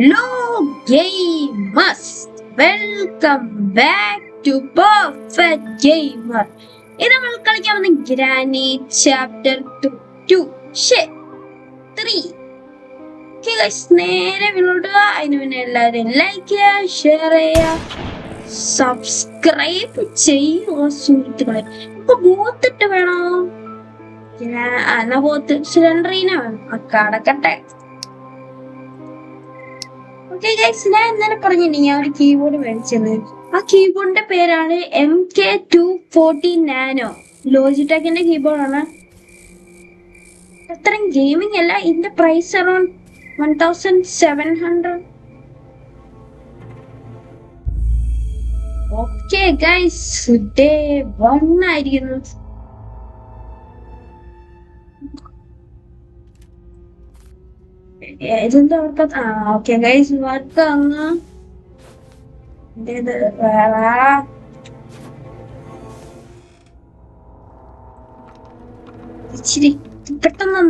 Hello gamers, welcome back to Perfect Gamer. ഇന്ന് നമ്മൾ കളിക്കാൻ വന്ന ഗ്രാനി ചാപ്റ്റർ 2 3. നേരെ വീഡിയോ അതിന് മുന്നേ എല്ലാവരും ലൈക്ക് ചെയ്യുക, ഷെയർ ചെയ്യുക, സബ്സ്ക്രൈബ് ചെയ്യുക സുഹൃത്തുക്കളെ. ഇപ്പൊ ബോത്തിട്ട് വേണോ? എന്നാ ബോത്ത് സിലിണ്ടറിനെ വേണം അടക്കട്ടെ. ഓക്കെ ഗൈസ്, ഞാൻ ഇന്നലെ പറഞ്ഞില്ലേ ഞാൻ ഒരു കീബോർഡ് മേടിച്ചത്. ആ കീബോർഡിന്റെ പേരാണ് MK240 നാനോ. ലോജിടെക്കിന്റെ കീബോർഡാണ്. അത്രയും ഗെയിമിംഗ് അല്ല. ഇതിന്റെ price around 1700. Okay guys, day 1 ആയിരിക്കുന്നു. ഇതെന്താ അവർക്ക്? ഓക്കെ ഗൈസ്, വർക്ക് അങ്ങ് ഇച്ചിരി പെട്ടെന്ന്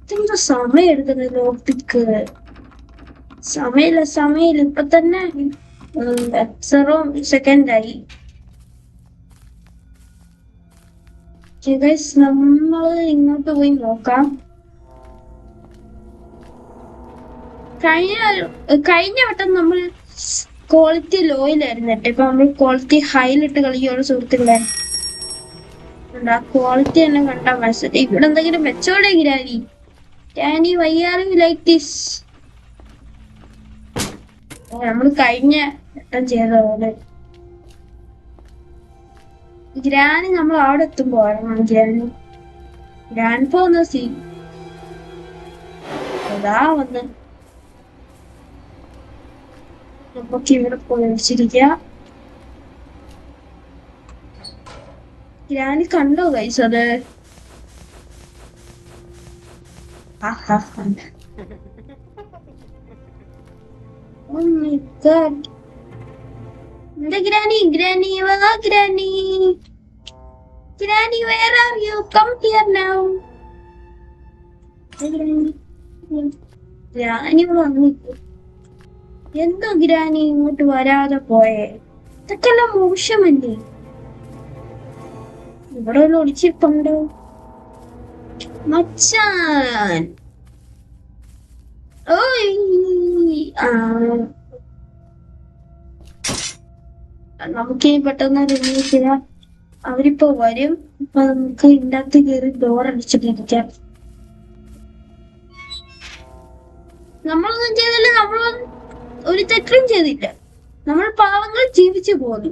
ഇതെന്താ സമയം എടുക്കുന്നത്? ലോപ്പിക്ക് സമയമില്ല. ഇപ്പൊ തന്നെ 0 സെക്കൻഡായി. നമ്മൾ ഇങ്ങോട്ട് പോയി നോക്കാം. കഴിഞ്ഞ വട്ടം നമ്മൾ ക്വാളിറ്റി ലോയിലായിരുന്നു. ഇപ്പൊ നമ്മൾ ക്വാളിറ്റി ഹൈയിലിട്ട് കളിക്കുകയാണ് സുഹൃത്തുക്കളെ. ആ ക്വാളിറ്റി തന്നെ കണ്ടാൽ മനസ്സിലായി. ഇവിടെ എന്തെങ്കിലും വെച്ചോടെ ഗ്രാനി വയ്യാറ് ലൈക്ക് ദിസ്. നമ്മൾ കഴിഞ്ഞ വട്ടം ചെയ്ത പോലെ ഗ്രാനി നമ്മൾ അവിടെ എത്തുമ്പോഴാണ് ഗ്രാൻഡ് പോകുന്ന സീൻ അതാ വന്ന് നമുക്ക് ഇവിടെ പോയിരിക്കുക. ഗ്രാനി കണ്ടോ ഗൈസ്? അത് എന്താ ഗ്രാനി വാ granny where are you? Come here now. Granny വന്നിട്ട് എന്താ ഗ്രാനി ഇങ്ങോട്ട് വരാതെ പോയേ? ഇതൊക്കെല്ലാം മോശമല്ലേ? ഇവിടെ ഒരു ഒളിച്ചിട്ടുണ്ടോ മച്ചാൻ? നമുക്ക് പെട്ടെന്ന് റിലീസ് ചെയ്യാം. അവരിപ്പോ വരും. അപ്പൊ നമുക്ക് ഇതിൻ്റെ അകത്ത് കയറി ഡോർ അടിച്ചിട്ടിരിക്കാം. നമ്മളൊന്നും ചെയ്തില്ല, നമ്മളൊന്നും ഒരു തെറ്റും ചെയ്തില്ല. നമ്മൾ പാവങ്ങൾ ജീവിച്ചു പോന്നു.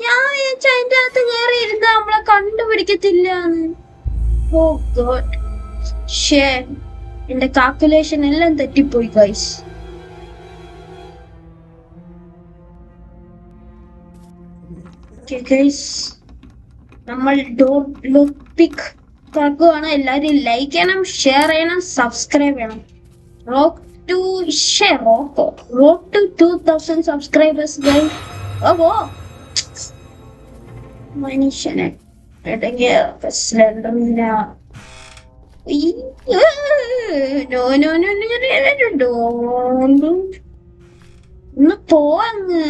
ഞാൻ വിചാരിച്ച അതിന്റെ അകത്ത് കയറി ഇരുന്ന നമ്മളെ കണ്ടുപിടിക്കത്തില്ല. ഓ ഗോഡ്, എന്റെ കാൽക്കുലേഷൻ എല്ലാം തെറ്റിപ്പോയി ഗൈസ്. നമ്മൾ ലോക്ക് തുറക്കുവാണ്. എല്ലാരും ലൈക്ക് ചെയ്യണം, ഷെയർ ചെയ്യണം, സബ്സ്ക്രൈബ് ചെയ്യണം. Road to 2000 subscribers guys. ഓ മനുഷ്യനെ സിലിണ്ടറില്ല. ഒന്ന് പോവാങ്ങ്.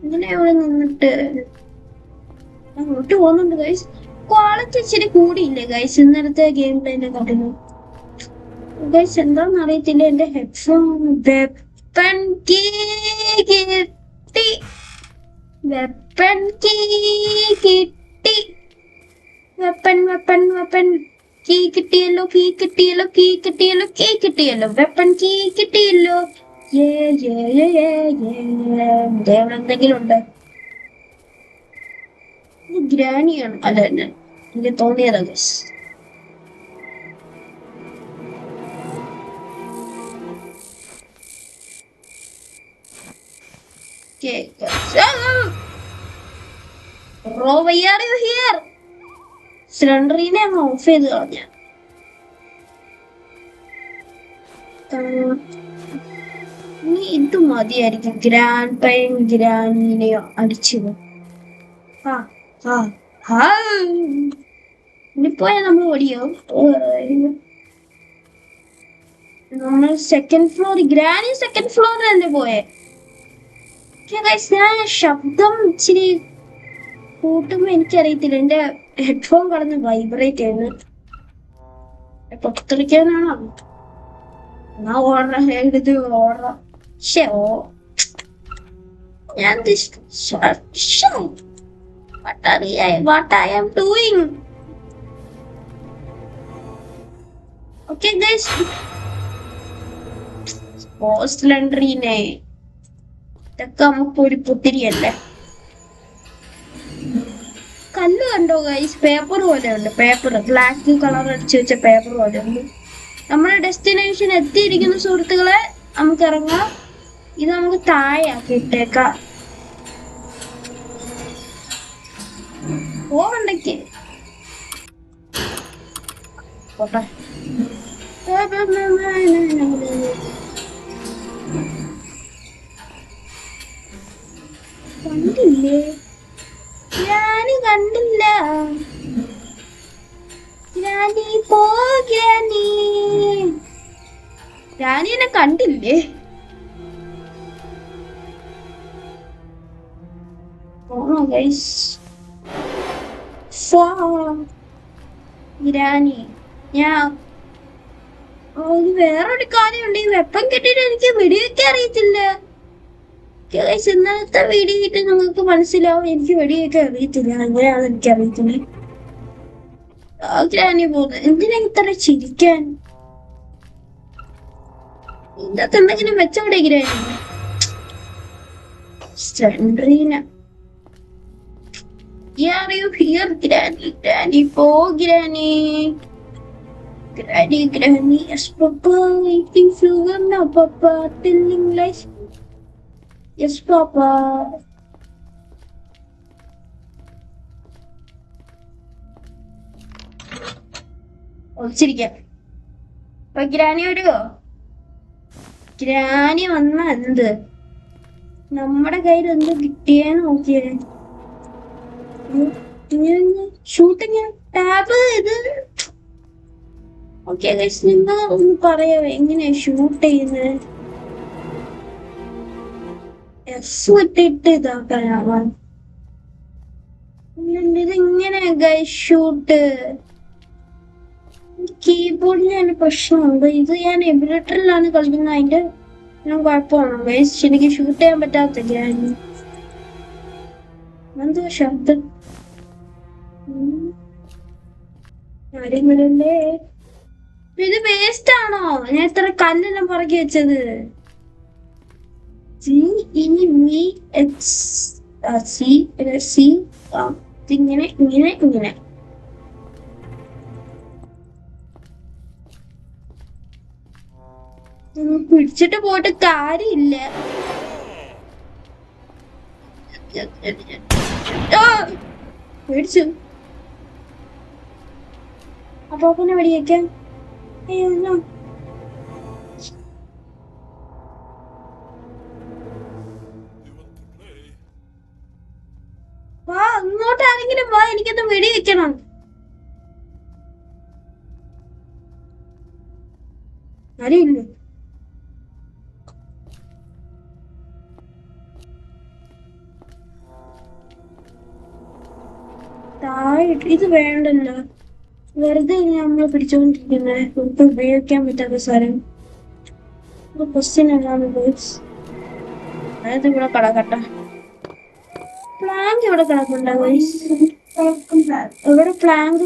ഇങ്ങനെ അവിടെ നിന്നിട്ട് അങ്ങോട്ട് പോകുന്നുണ്ട് ഗൈസ്. ക്വാളിറ്റി ഇച്ചിരി കൂടിയില്ലേ ഗൈസ് ഇന്നലത്തെ ഗെയിം പ്ലേനെ കാട്ടുന്നു ഗൈസ്? എന്താന്ന് അറിയത്തില്ല. എന്റെ ഹെഡ്ഫോൺ വെപ്പൺ കീ കിട്ടി. വെപ്പൺ കീ കിട്ടിയല്ലോ. വെപ്പൺ കീ കിട്ടിയല്ലോ. എന്തെങ്കിലും ഉണ്ട്? ഗ്രാനിയാണ്. അല്ല തന്നെ എനിക്ക് തോന്നിയതാ ഗൈസ്. സിലിണ്ടറിനെ അങ്ങ് ഓഫ് ചെയ്ത് കളഞ്ഞ. ഇനി ഇത് മതിയായിരിക്കും. ഗ്രാൻഡ് പൈൻ ഗ്രാനിനെയോ അടിച്ചു. ആ ആ ആ ഇനിപ്പോയാ നമ്മൾ ഓടിയോ? നമ്മൾ സെക്കൻഡ് ഫ്ലോർ, ഗ്രാനി സെക്കൻഡ് ഫ്ലോറിലല്ലേ പോയെ? ഞാൻ ശബ്ദം ഇച്ചിരി കൂട്ടുമ്പോ എനിക്കറിയത്തില്ല, എന്റെ ഹെഡ്ഫോൺ കടന്ന് വൈബ്രേറ്റ് ചെയ്യുന്നു. പൊട്ടിത്തെറിക്കാനാണോ? എന്നാ ഓർഡർ എടുത്ത് ഓർഡർ. ഞാൻ what I am doing. Okay guys, പോസ്റ്റ്ലൻഡറിനെ ഇതൊക്കെ നമുക്ക് ഒരു പുത്തിരിയല്ലേ. കല്ല് കണ്ടോ ഗൈസ്? പേപ്പർ പോലെ ഉണ്ട്. പേപ്പർ ബ്ലാക്ക് കളർ അടിച്ചു വെച്ച പേപ്പർ പോലെ ഉണ്ട്. നമ്മുടെ ഡെസ്റ്റിനേഷൻ എത്തിയിരിക്കുന്ന സുഹൃത്തുക്കളെ, നമുക്ക് ഇറങ്ങാം. ഇത് നമുക്ക് താഴെ ആക്കിയിട്ടേക്കാം. പോകണ്ടക്ക് പോട്ടെ. കണ്ടില്ലേ? ഞാന് കണ്ടില്ല. രാണി പോകാനീ, രാണിനെ കണ്ടില്ലേ? ഇരാനി ഞാൻ വേറൊരു കാര്യമുണ്ട്. ഈ വെപ്പം കെട്ടിട്ട് എനിക്ക് വെടിവെക്കാൻ അറിയത്തില്ല. ഇന്നലത്തെ വീഡിയോ കിട്ടി നിങ്ങൾക്ക് മനസ്സിലാവും എനിക്ക് വെടിവെക്കാൻ അറിയത്തില്ല. അങ്ങനെയാണ് എനിക്ക് അറിയത്തില്ല. ഗ്രാനി പോകുന്നത് എന്തിനാ ഇത്ര ചിരിക്കാൻ? ഇതൊക്കെ എന്തെങ്കിലും വെച്ചോടെ granny? സെൻട്രീന, are you here, Granny? Granny, oh Granny. Granny, yes, Papa. Eating sugar now, Papa. Telling lies. Yes, Papa. ഒളിച്ചിരിക്കാം. അപ്പൊ ഗ്രാനി വരുവോ? ഗ്രാനി വന്ന എന്ത്? നമ്മുടെ കയ്യിൽ എന്ത് കിട്ടിയെന്ന് നോക്കിയേ. ഷൂട്ടിങ് ടാബ് ഇത്. ഓക്കെ ഗൈസ്, നിങ്ങൾ ഒന്ന് പറയാ എങ്ങനെയാ ഷൂട്ട് ചെയ്യുന്നത്? എസ് ഇട്ടിട്ട് ഇതാക്കാനാവാ. ഇതിങ്ങനെ ഗൈസ് ഷൂട്ട് കീബോർഡിന് പ്രശ്നമുണ്ട്. ഇത് ഞാൻ എമുലേറ്ററിലാണ് കളിക്കുന്നത്, അതിന്റെ കുഴപ്പമാണ് ഗൈസ്. എനിക്ക് ഷൂട്ട് ചെയ്യാൻ പറ്റാത്ത ഗ്രാനി. എന്തോ ശബ്ദം കാര്യങ്ങളല്ലേ? ഇത് വേസ്റ്റ് ആണോ? ഞാൻ ഇത്ര കല്ലെല്ലാം പറക്കി വെച്ചത്. ഇങ്ങനെ ഇങ്ങനെ ഇങ്ങനെ പിടിച്ചിട്ട് പോയിട്ട് കാര്യമില്ല. പേടിച്ചു. അപ്പൊ പിന്നെ വെടിയേക്കാൻ വാ, അങ്ങോട്ട് ആരെങ്കിലും വാ, എനിക്കൊന്ന് വെടി വെക്കണം. ആരെയില്ല. ഇത് വേണ്ടല്ലോ, വെറുതെ നമ്മള് പിടിച്ചോണ്ടിരിക്കുന്നത്. നമുക്ക് ഉപയോഗിക്കാൻ പറ്റാത്ത സാധനം. ക്വസ്റ്റ്യൻ എന്താണ് അതായത് ഇവിടെ കിടക്കട്ടെ. പ്ലാങ്ക് ഇവിടെ കിടക്കുന്നുണ്ടോ? ഇവിടെ പ്ലാങ്ക്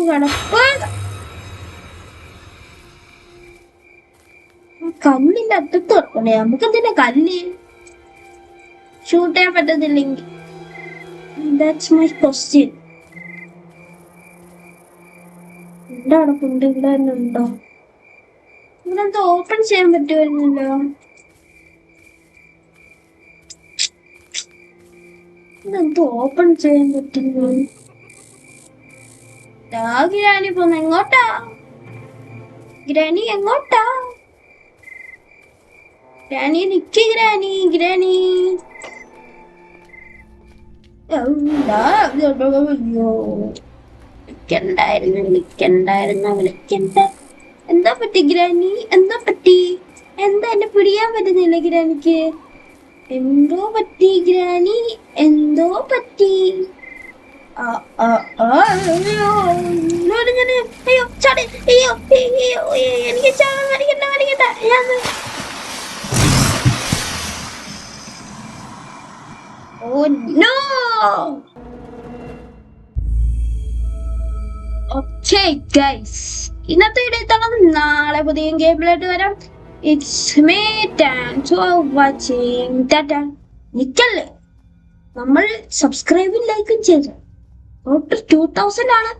കല്ലിന്റെ അറ്റത്ത് കിടക്കണേ. നമുക്ക് എന്തിനാ കല്ല്? ഷൂട്ട് ചെയ്യാൻ പറ്റത്തില്ലെങ്കിൽ ദാറ്റ്സ് മൈ ക്വസ്റ്റ്യൻ. ഇവിടെ അടപ്പുണ്ട്, ഇവിടെ തന്നെ ഉണ്ടോ? ഇവിടെ എന്താ ഓപ്പൺ ചെയ്യാൻ പറ്റുമായിരുന്നല്ലോ. ഇതെന്തോ ഓപ്പൺ ചെയ്യാൻ പറ്റുന്നു. ഗ്രാനി പോന്ന എങ്ങോട്ടാ? ഗ്രാനി എങ്ങോട്ടാ? ഗ്രാനി നിക്ക് ഗ്രാനി ഗ്രാനി. അയ്യോ വിളിക്കണ്ട. എന്താ പറ്റി ഗ്രാനി? എന്താ പറ്റി? എന്താ എന്നെ പിടിക്കാൻ പറ്റുന്നില്ല ഗ്രാനിക്ക്? എന്തോ പറ്റി ഗ്രാനി? എന്തോ പറ്റി? ആ ആ ആ അയ്യോ ഞാന് അയ്യോ ചാടി അയ്യോ അയ്യോ എനിക്ക് ചാടാൻ വലിക്കണ്ട ഞാൻ. Oh no. ഓക്കേ ഗൈസ്, ഇന്നത്തെ വീഡിയോ ഇതാണ്. നാളെ പുതിയ ഗെയിമിലായിട്ട് വരാം. It's me thanks for watching. ടാറ്റ. നിക്കല്ലേ, നമ്മൾ സബ്സ്ക്രൈബും ലൈക്കും ചെയ്തു. 2000 ആണ്.